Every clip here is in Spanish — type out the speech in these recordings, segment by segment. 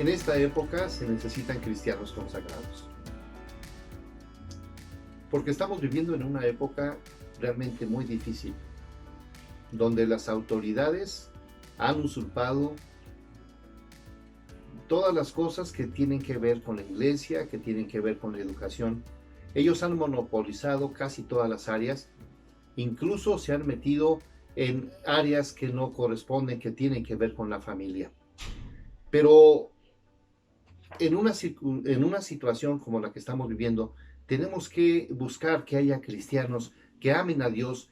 En esta época se necesitan cristianos consagrados, porque estamos viviendo en una época realmente muy difícil, donde las autoridades han usurpado todas las cosas que tienen que ver con la iglesia, que tienen que ver con la educación. Ellos han monopolizado casi todas las áreas, incluso se han metido en áreas que no corresponden, que tienen que ver con la familia. Pero en una situación como la que estamos viviendo, tenemos que buscar que haya cristianos que amen a Dios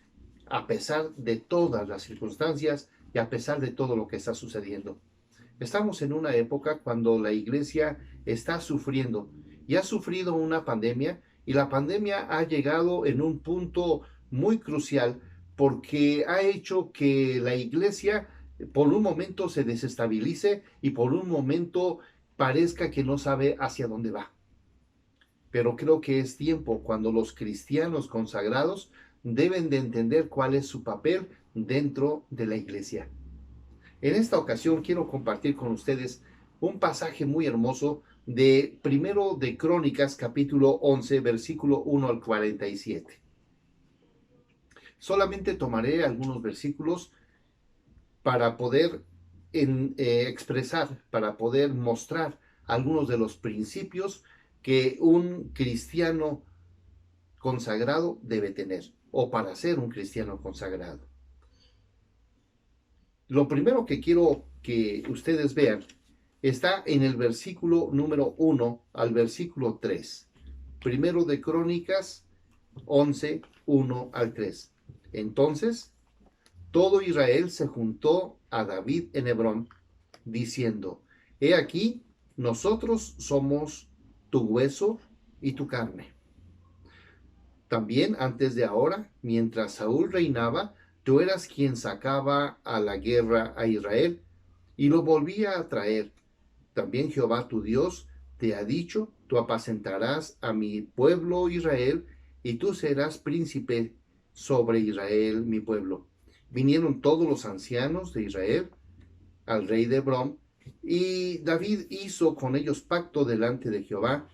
a pesar de todas las circunstancias y a pesar de todo lo que está sucediendo. Estamos en una época cuando la iglesia está sufriendo y ha sufrido una pandemia, y la pandemia ha llegado en un punto muy crucial porque ha hecho que la iglesia por un momento se desestabilice y por un momento parezca que no sabe hacia dónde va. Pero creo que es tiempo cuando los cristianos consagrados deben de entender cuál es su papel dentro de la iglesia. En esta ocasión quiero compartir con ustedes un pasaje muy hermoso de Primero de Crónicas, capítulo 11, versículo 1 al 47. Solamente tomaré algunos versículos para poder expresar, para poder mostrar algunos de los principios que un cristiano consagrado debe tener, o para ser un cristiano consagrado. Lo primero que quiero que ustedes vean está en el versículo número 1 al versículo 3. Primero de Crónicas 11, 1 al 3. Entonces, todo Israel se juntó a David en Hebrón, diciendo: He aquí, nosotros somos tu hueso y tu carne. También antes de ahora, mientras Saúl reinaba, tú eras quien sacaba a la guerra a Israel y lo volvía a traer. También Jehová tu Dios te ha dicho: tú apacentarás a mi pueblo Israel, y tú serás príncipe sobre Israel, mi pueblo. Vinieron todos los ancianos de Israel al rey de Hebrón, y David hizo con ellos pacto delante de Jehová,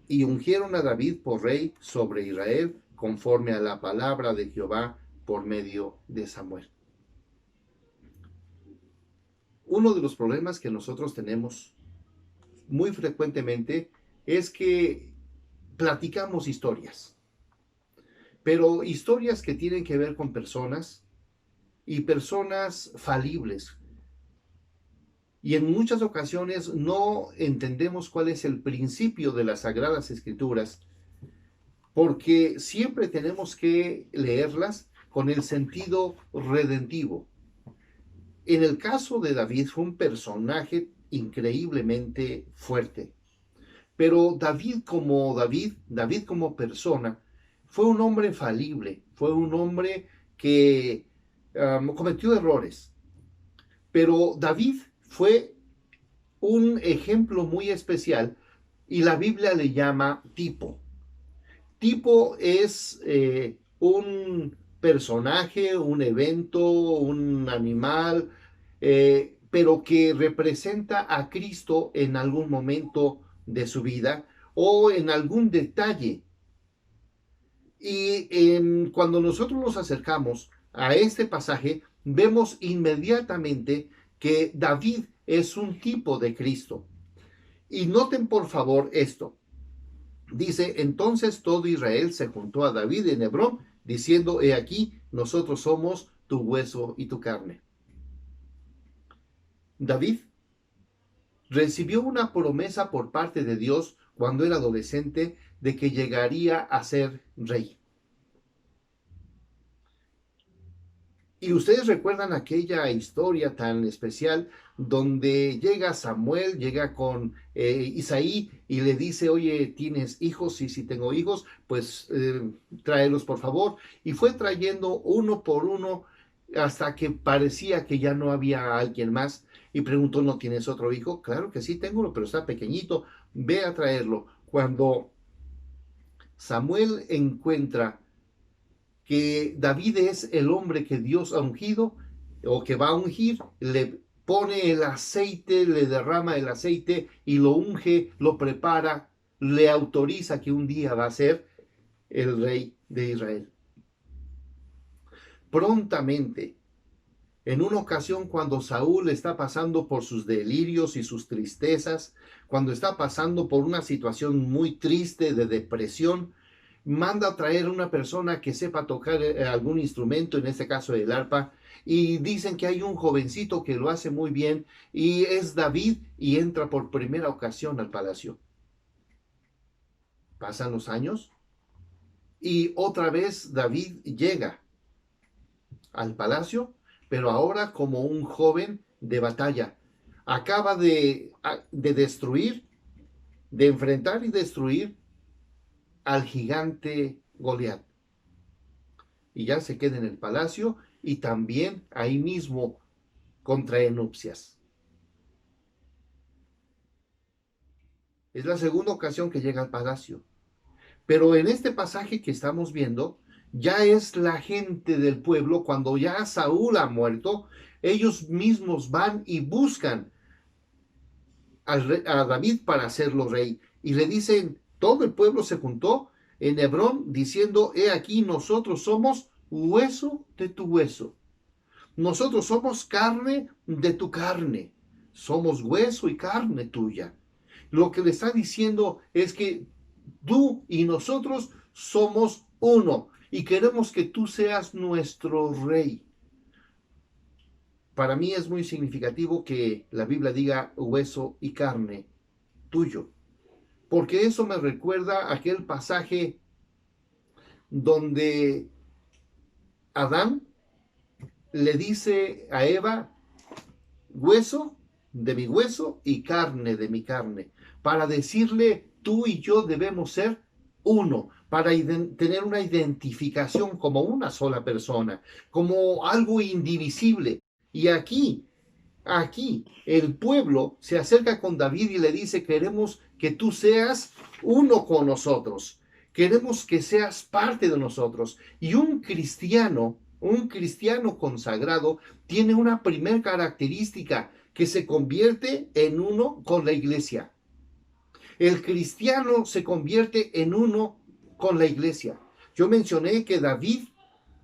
y ungieron a David por rey sobre Israel, conforme a la palabra de Jehová por medio de Samuel. Uno de los problemas que nosotros tenemos muy frecuentemente es que platicamos historias, pero historias que tienen que ver con personas y personas falibles. Y en muchas ocasiones no entendemos cuál es el principio de las Sagradas Escrituras, porque siempre tenemos que leerlas con el sentido redentivo. En el caso de David fue un personaje increíblemente fuerte, pero David como persona, fue un hombre falible, fue un hombre que cometió errores. Pero David fue un ejemplo muy especial y la Biblia le llama tipo. Tipo es un personaje, un evento, un animal, pero que representa a Cristo en algún momento de su vida o en algún detalle. Y cuando nosotros nos acercamos a este pasaje, vemos inmediatamente que David es un tipo de Cristo. Y noten por favor esto. Dice: entonces todo Israel se juntó a David en Hebrón, diciendo: he aquí, nosotros somos tu hueso y tu carne. David recibió una promesa por parte de Dios cuando era adolescente de que llegaría a ser rey. Y ustedes recuerdan aquella historia tan especial donde llega Samuel, llega con Isaí y le dice: oye, ¿tienes hijos? Sí, sí tengo hijos, pues tráelos por favor. Y fue trayendo uno por uno hasta que parecía que ya no había alguien más. Y preguntó: ¿no tienes otro hijo? Claro que sí tengo uno, pero está pequeñito, ve a traerlo. Cuando Samuel encuentra que David es el hombre que Dios ha ungido o que va a ungir, le pone el aceite, le derrama el aceite y lo unge, lo prepara, le autoriza que un día va a ser el rey de Israel. Prontamente, en una ocasión cuando Saúl está pasando por sus delirios y sus tristezas, cuando está pasando por una situación muy triste de depresión, manda a traer una persona que sepa tocar algún instrumento, en este caso el arpa, y dicen que hay un jovencito que lo hace muy bien y es David y entra por primera ocasión al palacio. Pasan los años y otra vez David llega al palacio, pero ahora como un joven de batalla. Acaba de destruir, de enfrentar y destruir al gigante Goliat. Y ya se queda en el palacio y también ahí mismo contrae nupcias. Es la segunda ocasión que llega al palacio. Pero en este pasaje que estamos viendo, ya es la gente del pueblo, cuando ya Saúl ha muerto, ellos mismos van y buscan a David para hacerlo rey. Y le dicen, todo el pueblo se juntó en Hebrón diciendo, he aquí nosotros somos hueso de tu hueso. Nosotros somos carne de tu carne. Somos hueso y carne tuya. Lo que le está diciendo es que tú y nosotros somos uno y queremos que tú seas nuestro rey. Para mí es muy significativo que la Biblia diga hueso y carne tuyo, porque eso me recuerda aquel pasaje donde Adán le dice a Eva, hueso de mi hueso y carne de mi carne, para decirle, tú y yo debemos ser uno, para tener una identificación como una sola persona, como algo indivisible. Y aquí el pueblo se acerca con David y le dice, queremos que tú seas uno con nosotros, queremos que seas parte de nosotros. Y un cristiano consagrado tiene una primera característica, que se convierte en uno con la iglesia. El cristiano se convierte en uno con la iglesia. Yo mencioné que David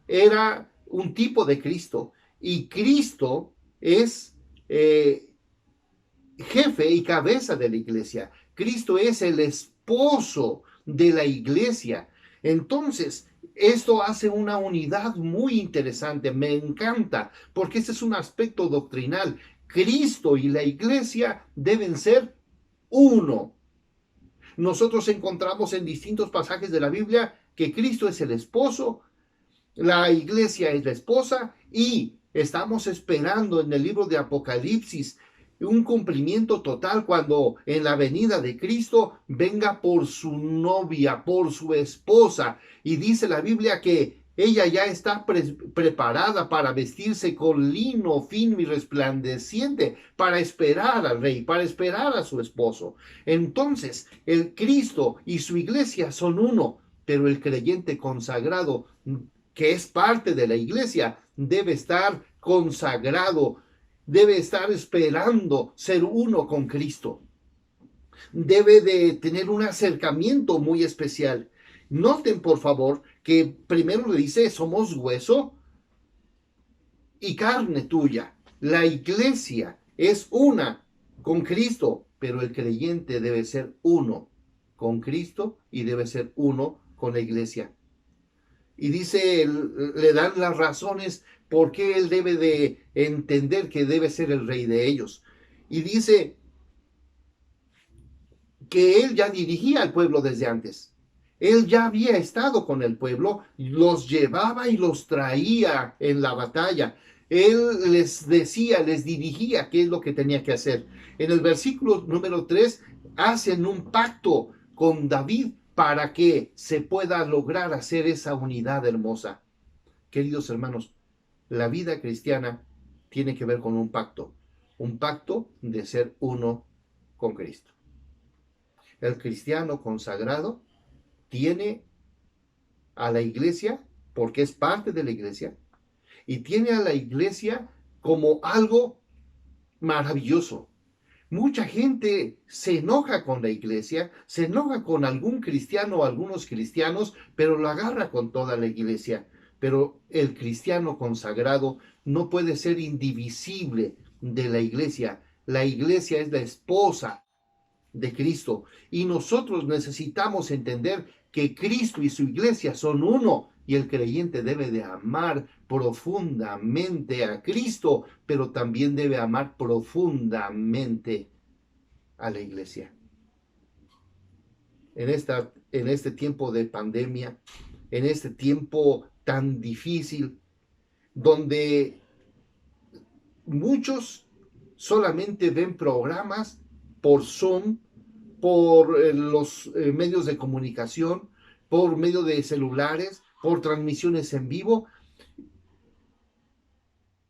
era un tipo de Cristo y Cristo es jefe y cabeza de la iglesia. Cristo es el esposo de la iglesia. Entonces, esto hace una unidad muy interesante. Me encanta porque este es un aspecto doctrinal. Cristo y la iglesia deben ser uno. Nosotros encontramos en distintos pasajes de la Biblia que Cristo es el esposo, la iglesia es la esposa y estamos esperando en el libro de Apocalipsis un cumplimiento total cuando en la venida de Cristo venga por su novia, por su esposa. Y dice la Biblia que ella ya está preparada para vestirse con lino fino y resplandeciente, para esperar al rey, para esperar a su esposo. Entonces, el Cristo y su iglesia son uno, pero el creyente consagrado, que es parte de la iglesia, debe estar consagrado, debe estar esperando ser uno con Cristo. Debe de tener un acercamiento muy especial. Noten, por favor, que primero le dice, somos hueso y carne tuya. La iglesia es una con Cristo, pero el creyente debe ser uno con Cristo y debe ser uno con la iglesia. Y dice, le dan las razones por qué él debe de entender que debe ser el rey de ellos. Y dice que él ya dirigía al pueblo desde antes. Él ya había estado con el pueblo, los llevaba y los traía en la batalla. Él les decía, les dirigía qué es lo que tenía que hacer. En el versículo número 3 hacen un pacto con David para que se pueda lograr hacer esa unidad hermosa. Queridos hermanos, la vida cristiana tiene que ver con un pacto de ser uno con Cristo. El cristiano consagrado tiene a la iglesia, porque es parte de la iglesia, y tiene a la iglesia como algo maravilloso. Mucha gente se enoja con la iglesia, se enoja con algún cristiano o algunos cristianos, pero lo agarra con toda la iglesia. Pero el cristiano consagrado no puede ser indivisible de la iglesia. La iglesia es la esposa de Cristo y nosotros necesitamos entender que Cristo y su iglesia son uno y el creyente debe de amar profundamente a Cristo, pero también debe amar profundamente a la iglesia. En este tiempo de pandemia, en este tiempo tan difícil, donde muchos solamente ven programas por Zoom, por los medios de comunicación, por medio de celulares, por transmisiones en vivo,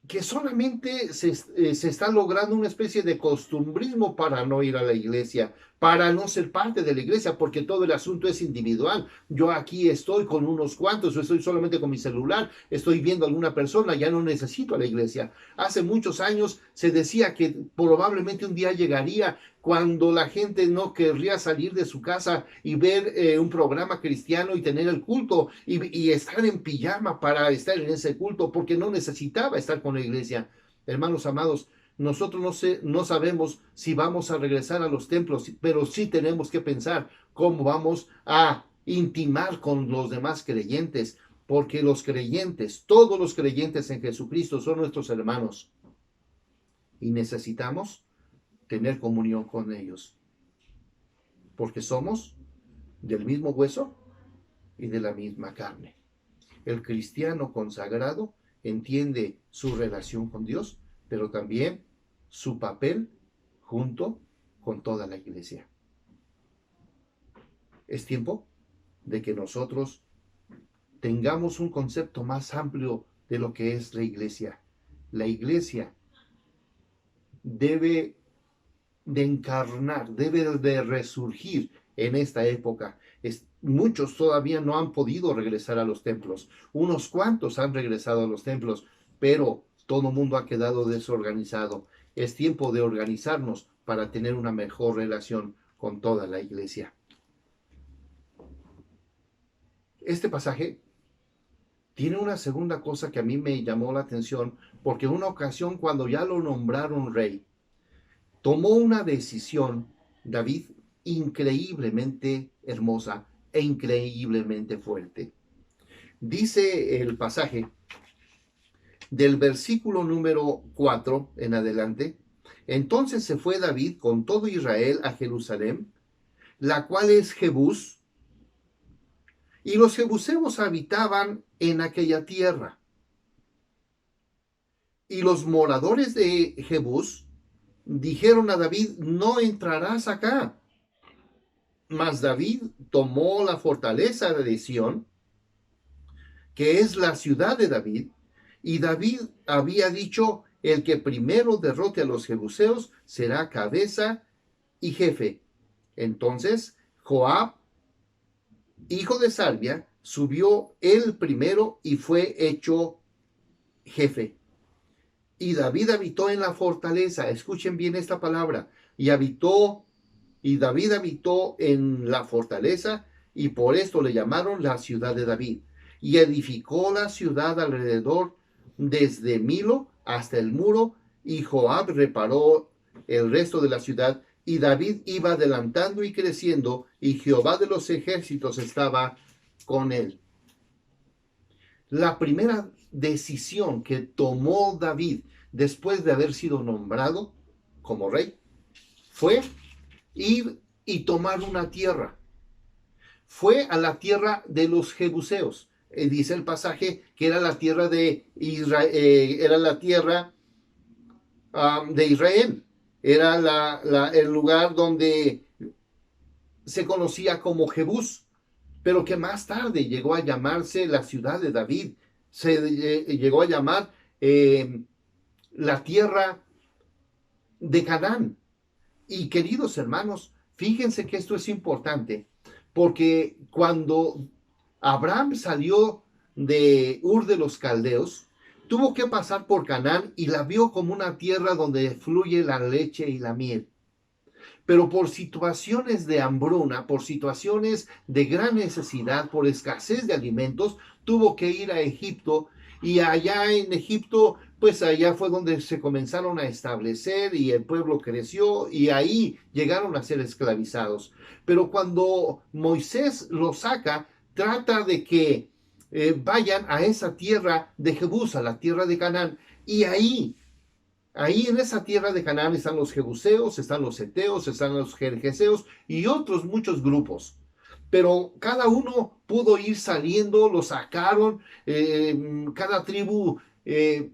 que solamente se está logrando una especie de costumbrismo para no ir a la iglesia, para no ser parte de la iglesia, porque todo el asunto es individual. Yo aquí estoy con unos cuantos, o estoy solamente con mi celular, estoy viendo a alguna persona, ya no necesito a la iglesia. Hace muchos años se decía que probablemente un día llegaría cuando la gente no querría salir de su casa y ver un programa cristiano y tener el culto y estar en pijama para estar en ese culto porque no necesitaba estar con la iglesia. Hermanos amados, nosotros no sabemos si vamos a regresar a los templos, pero sí tenemos que pensar cómo vamos a intimar con los demás creyentes, porque los creyentes, todos los creyentes en Jesucristo son nuestros hermanos y necesitamos tener comunión con ellos, porque somos del mismo hueso y de la misma carne. El cristiano consagrado entiende su relación con Dios, pero también su papel junto con toda la iglesia. Es tiempo de que nosotros tengamos un concepto más amplio de lo que es la iglesia. La iglesia debe de encarnar, debe de resurgir en esta época. Muchos todavía no han podido regresar a los templos. Unos cuantos han regresado a los templos, pero todo el mundo ha quedado desorganizado. Es tiempo de organizarnos para tener una mejor relación con toda la iglesia. Este pasaje tiene una segunda cosa que a mí me llamó la atención, porque en una ocasión cuando ya lo nombraron rey, tomó una decisión, David, increíblemente hermosa e increíblemente fuerte. Dice el pasaje del versículo número 4 en adelante: entonces se fue David con todo Israel a Jerusalén, la cual es Jebús, y los jebuseos habitaban en aquella tierra. Y los moradores de Jebús dijeron a David: no entrarás acá. Mas David tomó la fortaleza de Sión, que es la ciudad de David, y David había dicho: el que primero derrote a los jebuseos será cabeza y jefe. Entonces Joab, hijo de Sarvia, subió él primero y fue hecho jefe. Y David habitó en la fortaleza. Escuchen bien esta palabra. Y David habitó en la fortaleza, y por esto le llamaron la ciudad de David. Y edificó la ciudad alrededor desde Milo hasta el muro, y Joab reparó el resto de la ciudad, y David iba adelantando y creciendo, y Jehová de los ejércitos estaba con él. La primera decisión que tomó David después de haber sido nombrado como rey fue ir y tomar una tierra. Fue a la tierra de los jebuseos. Dice el pasaje que era la tierra de Israel, era la tierra de Israel. Era el lugar donde se conocía como Jebús, pero que más tarde llegó a llamarse la ciudad de David. Se llegó a llamar la tierra de Canaán. Y queridos hermanos, fíjense que esto es importante, porque cuando Abraham salió de Ur de los Caldeos, tuvo que pasar por Canaán y la vio como una tierra donde fluye la leche y la miel. Pero por situaciones de hambruna, por situaciones de gran necesidad, por escasez de alimentos, tuvo que ir a Egipto, y allá en Egipto, pues allá fue donde se comenzaron a establecer y el pueblo creció y ahí llegaron a ser esclavizados. Pero cuando Moisés los saca, trata de que vayan a esa tierra de Jebús, a la tierra de Canaán, y ahí en esa tierra de Canaán están los jebuseos, están los heteos, están los gergeseos y otros muchos grupos. Pero cada uno pudo ir saliendo, lo sacaron, cada tribu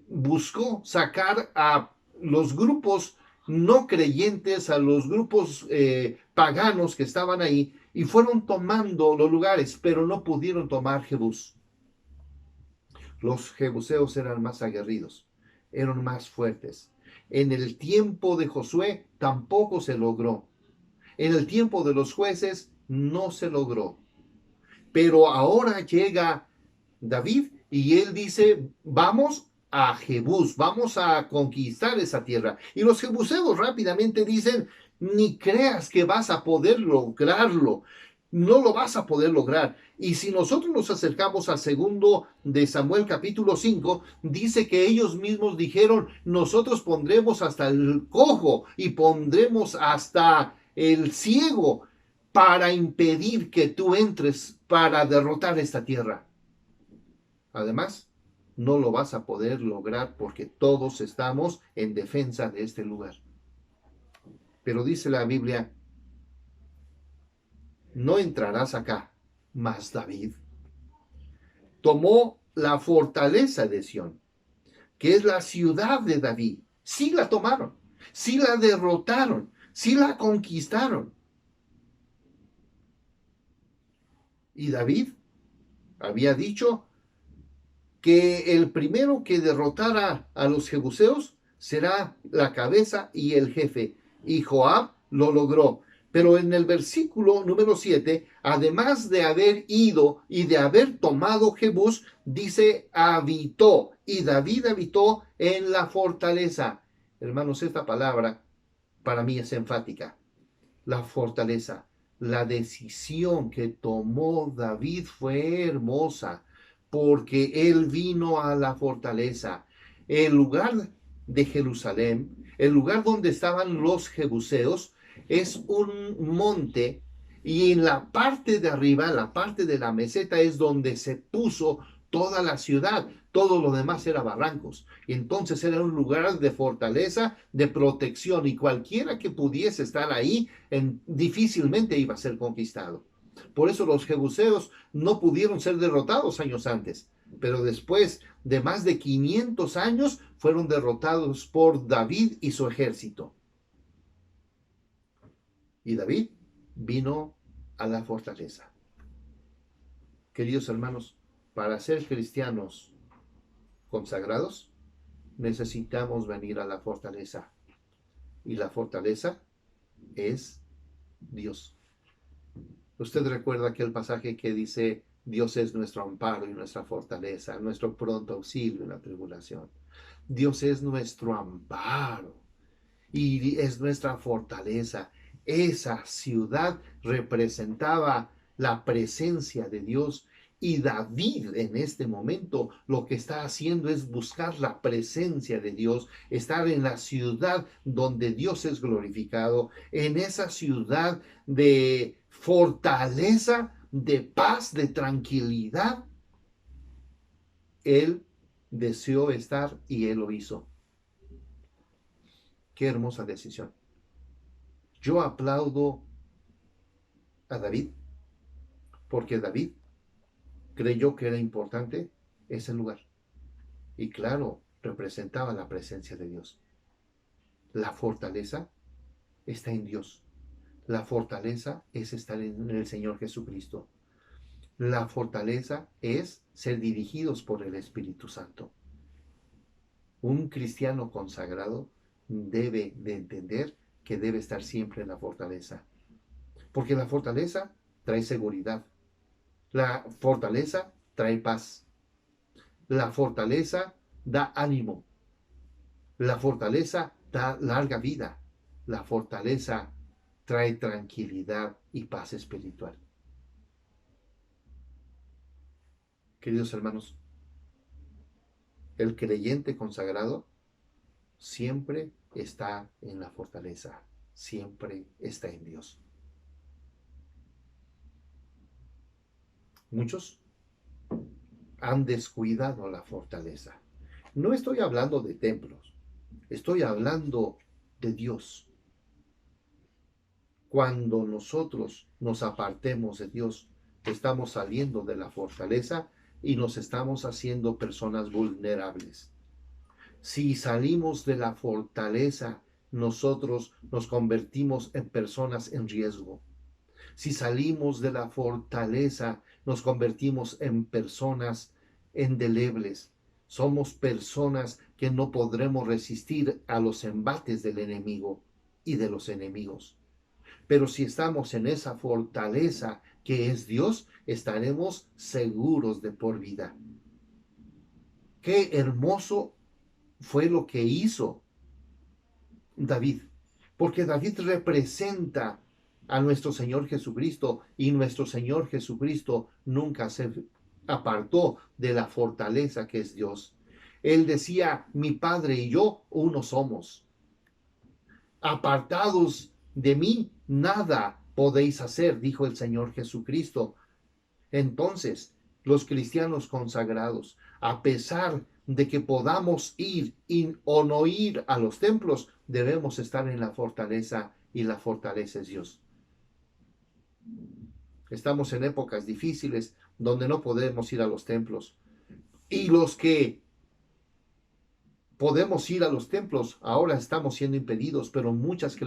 buscó sacar a los grupos no creyentes, a los grupos paganos que estaban ahí, y fueron tomando los lugares, pero no pudieron tomar Jebús. Los jebuseos eran más aguerridos, eran más fuertes. En el tiempo de Josué tampoco se logró. En el tiempo de los jueces no se logró. Pero ahora llega David y él dice, vamos a Jebús, vamos a conquistar esa tierra. Y los jebuseos rápidamente dicen, ni creas que vas a poder lograrlo, no lo vas a poder lograr. Y si nosotros nos acercamos al segundo de Samuel capítulo 5, dice que ellos mismos dijeron, nosotros pondremos hasta el cojo y pondremos hasta el ciego para impedir que tú entres para derrotar esta tierra. Además, no lo vas a poder lograr porque todos estamos en defensa de este lugar. Pero dice la Biblia, no entrarás acá. Mas David tomó la fortaleza de Sión, que es la ciudad de David. Sí la tomaron, sí la derrotaron, sí la conquistaron. Y David había dicho que el primero que derrotara a los jebuseos será la cabeza y el jefe. Y Joab lo logró. Pero en el versículo número 7, además de haber ido y de haber tomado Jebús, dice habitó. Y David habitó en la fortaleza. Hermanos, esta palabra para mí es enfática. La fortaleza. La decisión que tomó David fue hermosa, porque él vino a la fortaleza, el lugar de Jerusalén, el lugar donde estaban los jebuseos, es un monte, y en la parte de arriba, la parte de la meseta, es donde se puso toda la ciudad. Todo lo demás era barrancos. Y entonces era un lugar de fortaleza, de protección, y cualquiera que pudiese estar ahí difícilmente iba a ser conquistado. Por eso los jebuseos no pudieron ser derrotados años antes, pero después de más de 500 años fueron derrotados por David y su ejército. Y David vino a la fortaleza. Queridos hermanos, para ser cristianos consagrados, necesitamos venir a la fortaleza. Y la fortaleza es Dios. Usted recuerda aquel pasaje que dice, Dios es nuestro amparo y nuestra fortaleza, nuestro pronto auxilio en la tribulación. Dios es nuestro amparo y es nuestra fortaleza. Esa ciudad representaba la presencia de Dios, y David en este momento lo que está haciendo es buscar la presencia de Dios, estar en la ciudad donde Dios es glorificado, en esa ciudad de fortaleza, de paz, de tranquilidad. Él deseó estar y él lo hizo. Qué hermosa decisión. Yo aplaudo a David porque David creyó que era importante ese lugar. Y claro, representaba la presencia de Dios. La fortaleza está en Dios. La fortaleza es estar en el Señor Jesucristo. La fortaleza es ser dirigidos por el Espíritu Santo. Un cristiano consagrado debe de entender que debe estar siempre en la fortaleza. Porque la fortaleza trae seguridad. La fortaleza trae paz. La fortaleza da ánimo. La fortaleza da larga vida. La fortaleza trae tranquilidad y paz espiritual. Queridos hermanos, el creyente consagrado siempre está en la fortaleza, siempre está en Dios. Muchos han descuidado la fortaleza. No estoy hablando de templos, estoy hablando de Dios. Cuando nosotros nos apartemos de Dios, estamos saliendo de la fortaleza y nos estamos haciendo personas vulnerables. Si salimos de la fortaleza, nosotros nos convertimos en personas en riesgo. Si salimos de la fortaleza, nos convertimos en personas indelebles. Somos personas que no podremos resistir a los embates del enemigo y de los enemigos. Pero si estamos en esa fortaleza que es Dios, estaremos seguros de por vida. Qué hermoso fue lo que hizo David, porque David representa a nuestro Señor Jesucristo, y nuestro Señor Jesucristo nunca se apartó de la fortaleza que es Dios. Él decía, mi Padre y yo uno somos. Apartados de mí, nada podéis hacer, dijo el Señor Jesucristo. Entonces, los cristianos consagrados, a pesar de que podamos ir o no ir a los templos, debemos estar en la fortaleza, y la fortaleza es Dios. Estamos en épocas difíciles donde no podemos ir a los templos. Y los que podemos ir a los templos, ahora estamos siendo impedidos, pero muchas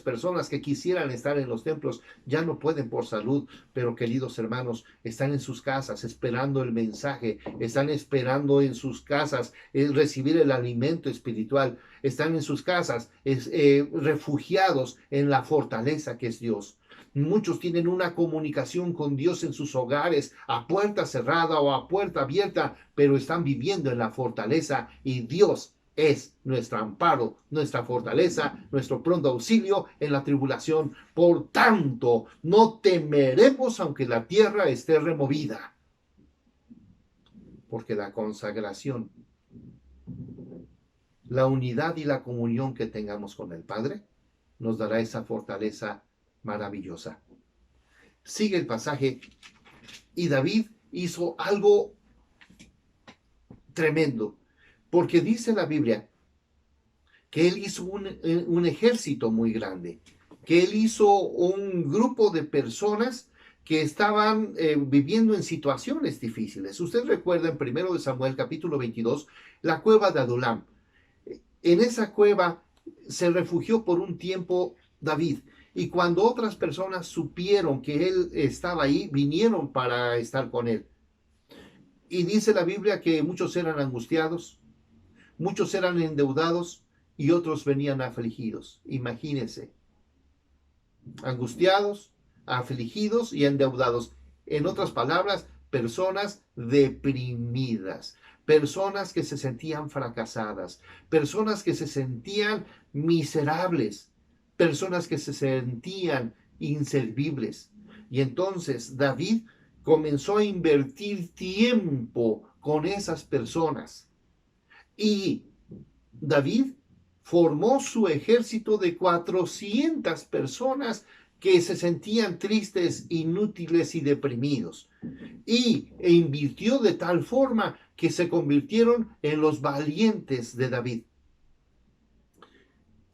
personas que quisieran estar en los templos ya no pueden por salud. Pero queridos hermanos, están en sus casas esperando el mensaje, están esperando en sus casas recibir el alimento espiritual, están en sus casas refugiados en la fortaleza que es Dios. Muchos tienen una comunicación con Dios en sus hogares, a puerta cerrada o a puerta abierta, pero están viviendo en la fortaleza, y Dios es nuestro amparo, nuestra fortaleza, nuestro pronto auxilio en la tribulación. Por tanto, no temeremos aunque la tierra esté removida, porque la consagración, la unidad y la comunión que tengamos con el Padre nos dará esa fortaleza maravillosa. Sigue el pasaje, y David hizo algo tremendo, porque dice la Biblia que él hizo un ejército muy grande, que él hizo un grupo de personas que estaban viviendo en situaciones difíciles. Usted recuerda en 1 Samuel capítulo 22, la cueva de Adulam. En esa cueva se refugió por un tiempo David, y cuando otras personas supieron que él estaba ahí, vinieron para estar con él. Y dice la Biblia que muchos eran angustiados, muchos eran endeudados, y otros venían afligidos. Imagínense, angustiados, afligidos y endeudados. En otras palabras, personas deprimidas, personas que se sentían fracasadas, personas que se sentían miserables, personas que se sentían inservibles. Y entonces David comenzó a invertir tiempo con esas personas. Y David formó su ejército de 400 personas que se sentían tristes, inútiles y deprimidos. E invirtió de tal forma que se convirtieron en los valientes de David.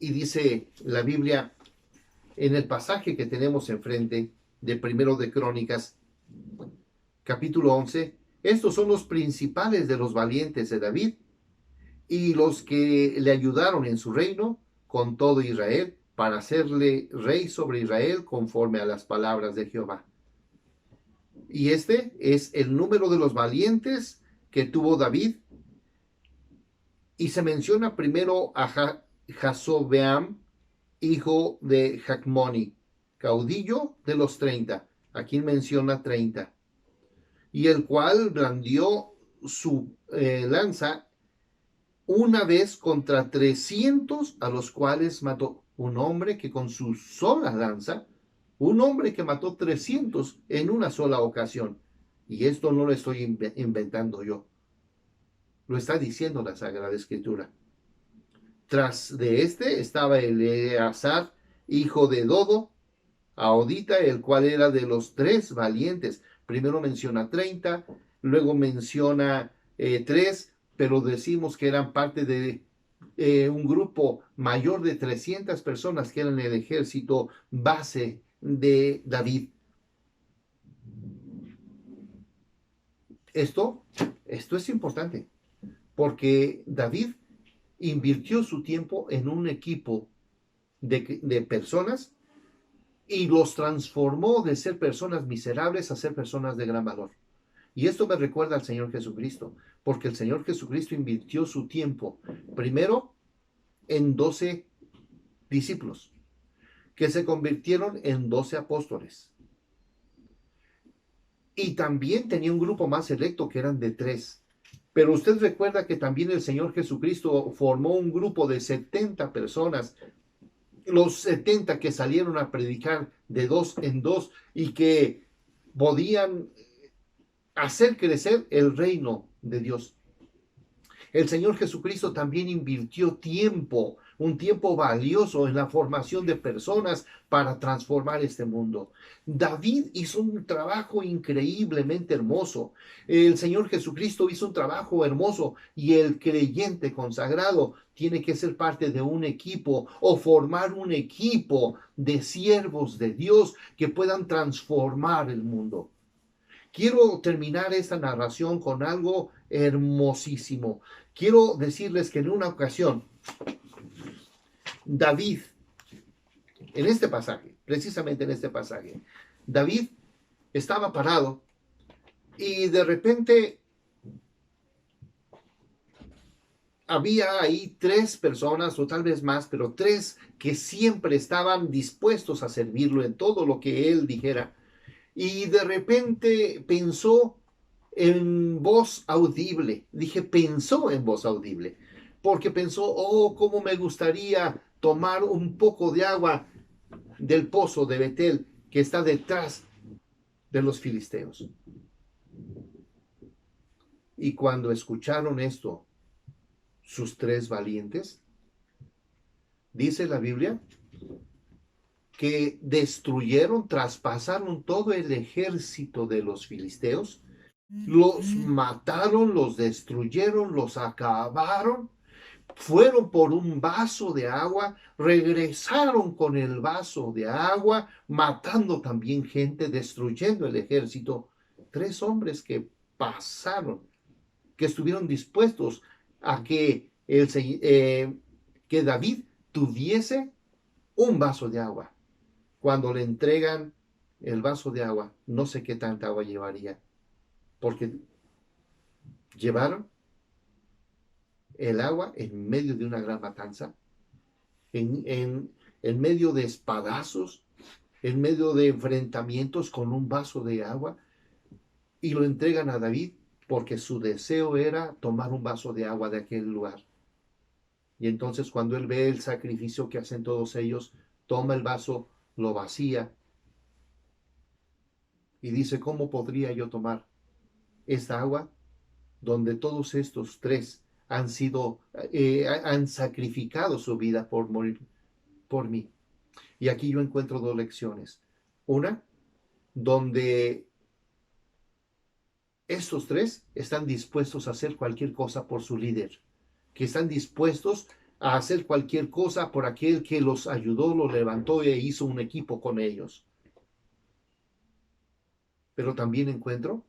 Y dice la Biblia en el pasaje que tenemos enfrente de Primero de Crónicas, capítulo 11, estos son los principales de los valientes de David y los que le ayudaron en su reino con todo Israel, para hacerle rey sobre Israel conforme a las palabras de Jehová. Y este es el número de los valientes que tuvo David. Y se menciona primero a Jasobeam, hijo de Jacmoni, caudillo de los 30. Aquí menciona 30. Y el cual blandió su lanza una vez contra 300 a los cuales mató. Un hombre que con su sola lanza, un hombre que mató 300 en una sola ocasión. Y esto no lo estoy inventando yo. Lo está diciendo la Sagrada Escritura. Tras de este estaba Eleazar, hijo de Dodo, Ahodita, el cual era de los 3 valientes. Primero menciona 30, luego menciona 3, pero decimos que eran parte de un grupo mayor de 300 personas que eran el ejército base de David. Esto es importante, porque David invirtió su tiempo en un equipo de personas y los transformó de ser personas miserables a ser personas de gran valor. Y esto me recuerda al Señor Jesucristo, porque el Señor Jesucristo invirtió su tiempo primero en 12 discípulos, que se convirtieron en 12 apóstoles. Y también tenía un grupo más selecto que eran de 3. Pero usted recuerda que también el Señor Jesucristo formó un grupo de 70 personas, los 70 que salieron a predicar de 2 en 2 y que podían hacer crecer el reino de Dios. El Señor Jesucristo también invirtió tiempo, un tiempo valioso en la formación de personas para transformar este mundo. David hizo un trabajo increíblemente hermoso. El Señor Jesucristo hizo un trabajo hermoso y el creyente consagrado tiene que ser parte de un equipo o formar un equipo de siervos de Dios que puedan transformar el mundo. Quiero terminar esta narración con algo hermosísimo. Quiero decirles que en una ocasión, David, en este pasaje, precisamente en este pasaje, David estaba parado y de repente había ahí 3 personas, o tal vez más, pero 3 que siempre estaban dispuestos a servirlo en todo lo que él dijera. Y de repente pensó en voz audible. Dije, pensó en voz audible. Porque pensó, oh, cómo me gustaría tomar un poco de agua del pozo de Betel que está detrás de los filisteos. Y cuando escucharon esto, sus 3 valientes, dice la Biblia, que destruyeron, traspasaron todo el ejército de los filisteos, los mataron, los destruyeron, los acabaron, fueron por un vaso de agua, regresaron con el vaso de agua, matando también gente, destruyendo el ejército. 3 hombres que pasaron, que estuvieron dispuestos a que, que David tuviese un vaso de agua. Cuando le entregan el vaso de agua, no sé qué tanta agua llevaría, porque llevaron el agua en medio de una gran matanza, en medio de espadazos, en medio de enfrentamientos con un vaso de agua, y lo entregan a David porque su deseo era tomar un vaso de agua de aquel lugar. Y entonces cuando él ve el sacrificio que hacen todos ellos, toma el vaso, lo vacía y dice, ¿cómo podría yo tomar esta agua donde todos estos 3 han sido, han sacrificado su vida por morir por mí? Y aquí yo encuentro 2 lecciones. Una, donde estos 3 están dispuestos a hacer cualquier cosa por su líder, que están dispuestos a hacer cualquier cosa por aquel que los ayudó, los levantó e hizo un equipo con ellos. Pero también encuentro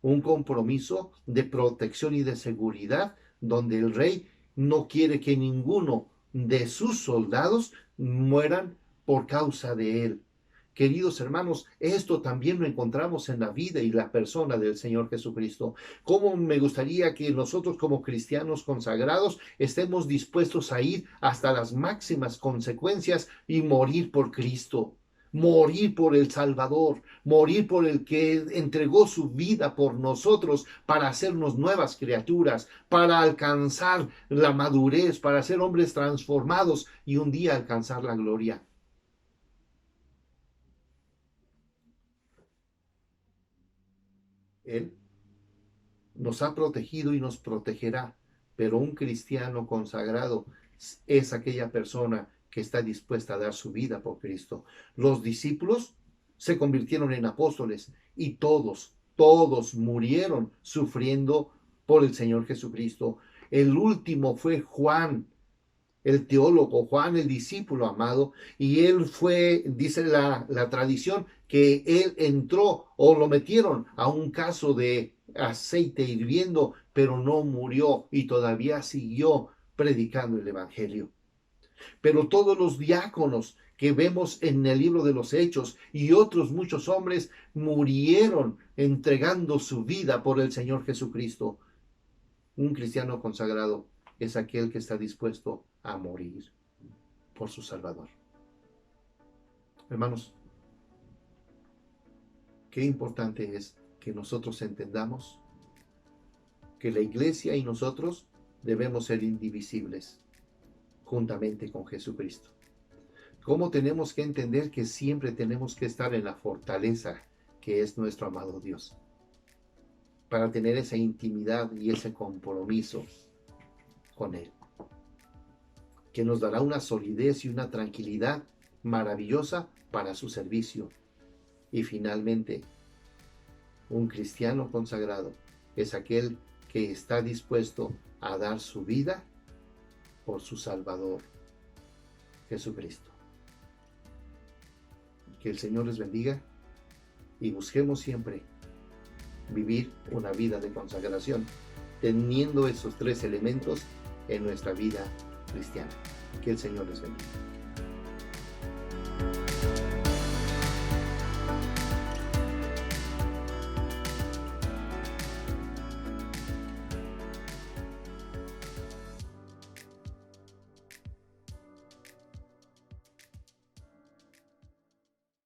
un compromiso de protección y de seguridad, donde el rey no quiere que ninguno de sus soldados mueran por causa de él. Queridos hermanos, esto también lo encontramos en la vida y la persona del Señor Jesucristo. Cómo me gustaría que nosotros como cristianos consagrados estemos dispuestos a ir hasta las máximas consecuencias y morir por Cristo. morir por el Salvador, morir por el que entregó su vida por nosotros para hacernos nuevas criaturas, para alcanzar la madurez, para ser hombres transformados y un día alcanzar la gloria. Él nos ha protegido y nos protegerá, pero un cristiano consagrado es aquella persona que está dispuesta a dar su vida por Cristo. Los discípulos se convirtieron en apóstoles y todos murieron sufriendo por el Señor Jesucristo. El último fue Juan, el teólogo, Juan el discípulo amado, y él fue, dice la tradición, que él entró o lo metieron a un caso de aceite hirviendo, pero no murió y todavía siguió predicando el Evangelio. Pero todos los diáconos que vemos en el libro de los Hechos y otros muchos hombres murieron entregando su vida por el Señor Jesucristo. Un cristiano consagrado es aquel que está dispuesto a morir por su Salvador. Hermanos, qué importante es que nosotros entendamos que la iglesia y nosotros debemos ser indivisibles juntamente con Jesucristo. ¿Cómo tenemos que entender que siempre tenemos que estar en la fortaleza que es nuestro amado Dios? Para tener esa intimidad y ese compromiso con Él, que nos dará una solidez y una tranquilidad maravillosa para su servicio. Y finalmente, un cristiano consagrado es aquel que está dispuesto a dar su vida por su Salvador, Jesucristo. Que el Señor les bendiga y busquemos siempre vivir una vida de consagración, teniendo esos tres elementos en nuestra vida cristiana. Que el Señor les bendiga.